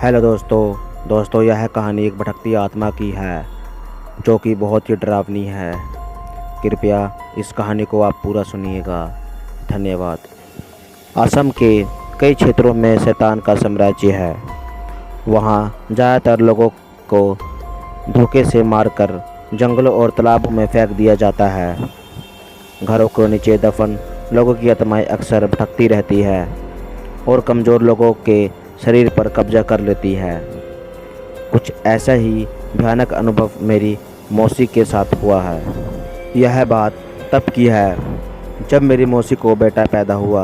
Hello दोस्तों यह कहानी एक भटकती आत्मा की है जो कि बहुत ही डरावनी है। कृपया इस कहानी को आप पूरा सुनिएगा। धन्यवाद। असम के कई क्षेत्रों में शैतान का साम्राज्य है। वहाँ ज़्यादातर लोगों को धोखे से मारकर जंगलों और तालाबों में फेंक दिया जाता है। घरों के नीचे दफन लोगों की आत्माएं अक्सर भटकती रहती है और कमज़ोर लोगों के शरीर पर कब्जा कर लेती है। कुछ ऐसा ही भयानक अनुभव मेरी मौसी के साथ हुआ है। यह बात तब की है जब मेरी मौसी को बेटा पैदा हुआ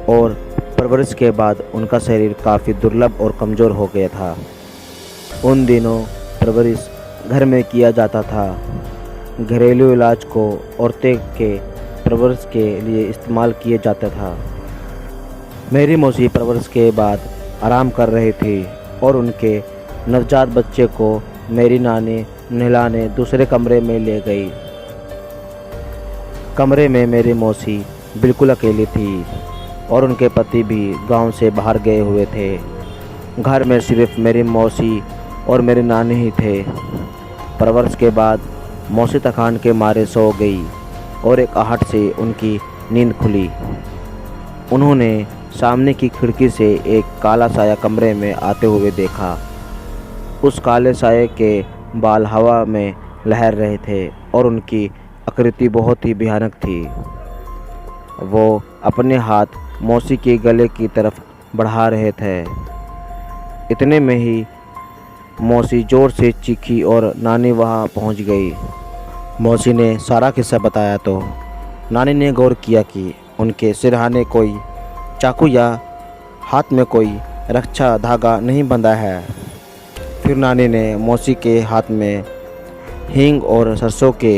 और परवरिश के बाद उनका शरीर काफ़ी दुर्लभ और कमज़ोर हो गया था। उन दिनों परवरिश घर में किया जाता था। घरेलू इलाज को औरतें के परवरिश के लिए इस्तेमाल किया जाता था। मेरी मौसी परवरिश के बाद आराम कर रही थी और उनके नवजात बच्चे को मेरी नानी नहलाने दूसरे कमरे में ले गई। कमरे में मेरी मौसी बिल्कुल अकेली थी और उनके पति भी गांव से बाहर गए हुए थे। घर में सिर्फ मेरी मौसी और मेरी नानी ही थे। परवरिश के बाद मौसी थकान के मारे सो गई और एक आहट से उनकी नींद खुली। उन्होंने सामने की खिड़की से एक काला साया कमरे में आते हुए देखा। उस काले साये के बाल हवा में लहर रहे थे और उनकी आकृति बहुत ही भयानक थी। वो अपने हाथ मौसी के गले की तरफ बढ़ा रहे थे। इतने में ही मौसी ज़ोर से चीखी और नानी वहां पहुंच गई। मौसी ने सारा किस्सा बताया तो नानी ने गौर किया कि उनके सिरहाने कोई चाकू या हाथ में कोई रक्षा धागा नहीं बंधा है। फिर नानी ने मौसी के हाथ में हींग और सरसों के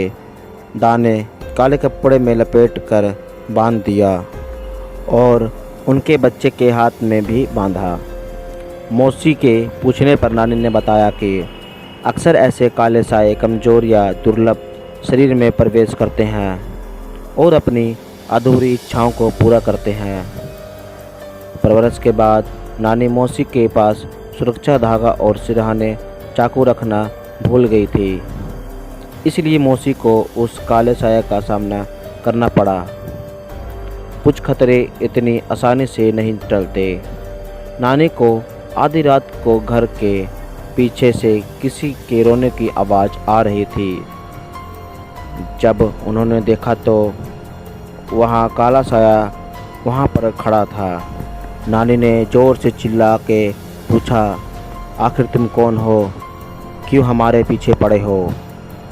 दाने काले कपड़े में लपेट कर बांध दिया और उनके बच्चे के हाथ में भी बांधा। मौसी के पूछने पर नानी ने बताया कि अक्सर ऐसे काले साए कमज़ोर या दुर्लभ शरीर में प्रवेश करते हैं और अपनी अधूरी इच्छाओं को पूरा करते हैं। परवरिश के बाद नानी मौसी के पास सुरक्षा धागा और सिरहाने चाकू रखना भूल गई थी। इसलिए मौसी को उस काले साया का सामना करना पड़ा। कुछ खतरे इतनी आसानी से नहीं टलते। नानी को आधी रात को घर के पीछे से किसी के रोने की आवाज़ आ रही थी। जब उन्होंने देखा तो वहाँ काला साया वहाँ पर खड़ा था। नानी ने ज़ोर से चिल्ला के पूछा, आखिर तुम कौन हो? क्यों हमारे पीछे पड़े हो?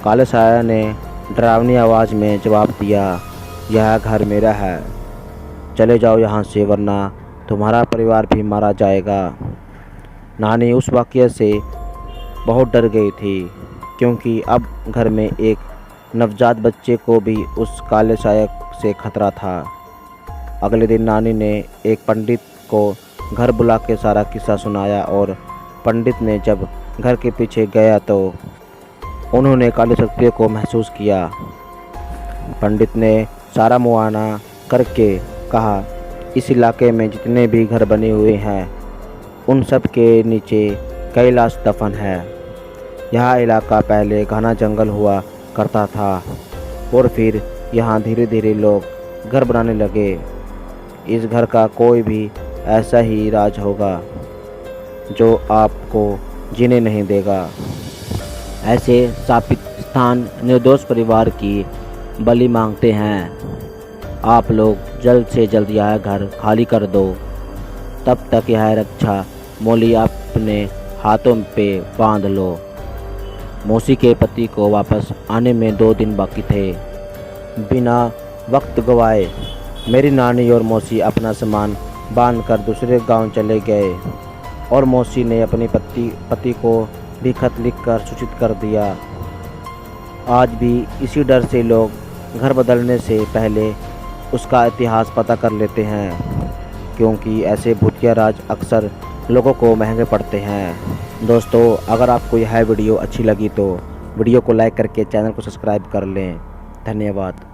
काले साया ने डरावनी आवाज़ में जवाब दिया, यह घर मेरा है, चले जाओ यहाँ से वरना तुम्हारा परिवार भी मारा जाएगा। नानी उस वाक़ये से बहुत डर गई थी क्योंकि अब घर में एक नवजात बच्चे को भी उस काले साया से खतरा था। अगले दिन नानी ने एक पंडित को घर बुला के सारा किस्सा सुनाया और पंडित ने जब घर के पीछे गया तो उन्होंने काली शक्तियों को महसूस किया। पंडित ने सारा मुआयना करके कहा, इस इलाके में जितने भी घर बने हुए हैं उन सब के नीचे कैलाश दफन है। यह इलाका पहले घना जंगल हुआ करता था और फिर यहाँ धीरे धीरे लोग घर बनाने लगे। इस घर का कोई भी ऐसा ही राज होगा जो आपको जीने नहीं देगा। ऐसे शापित स्थान निर्दोष परिवार की बलि मांगते हैं। आप लोग जल्द से जल्द यह घर खाली कर दो। तब तक यह रक्षा मोली अपने हाथों पे बांध लो। मौसी के पति को वापस आने में 2 दिन बाकी थे। बिना वक्त गवाए मेरी नानी और मौसी अपना सामान बांधकर दूसरे गांव चले गए और मौसी ने अपने पति को भी खत लिखकर सूचित कर दिया। आज भी इसी डर से लोग घर बदलने से पहले उसका इतिहास पता कर लेते हैं क्योंकि ऐसे भूतिया राज अक्सर लोगों को महंगे पड़ते हैं। दोस्तों, अगर आपको यह वीडियो अच्छी लगी तो वीडियो को लाइक करके चैनल को सब्सक्राइब कर लें। धन्यवाद।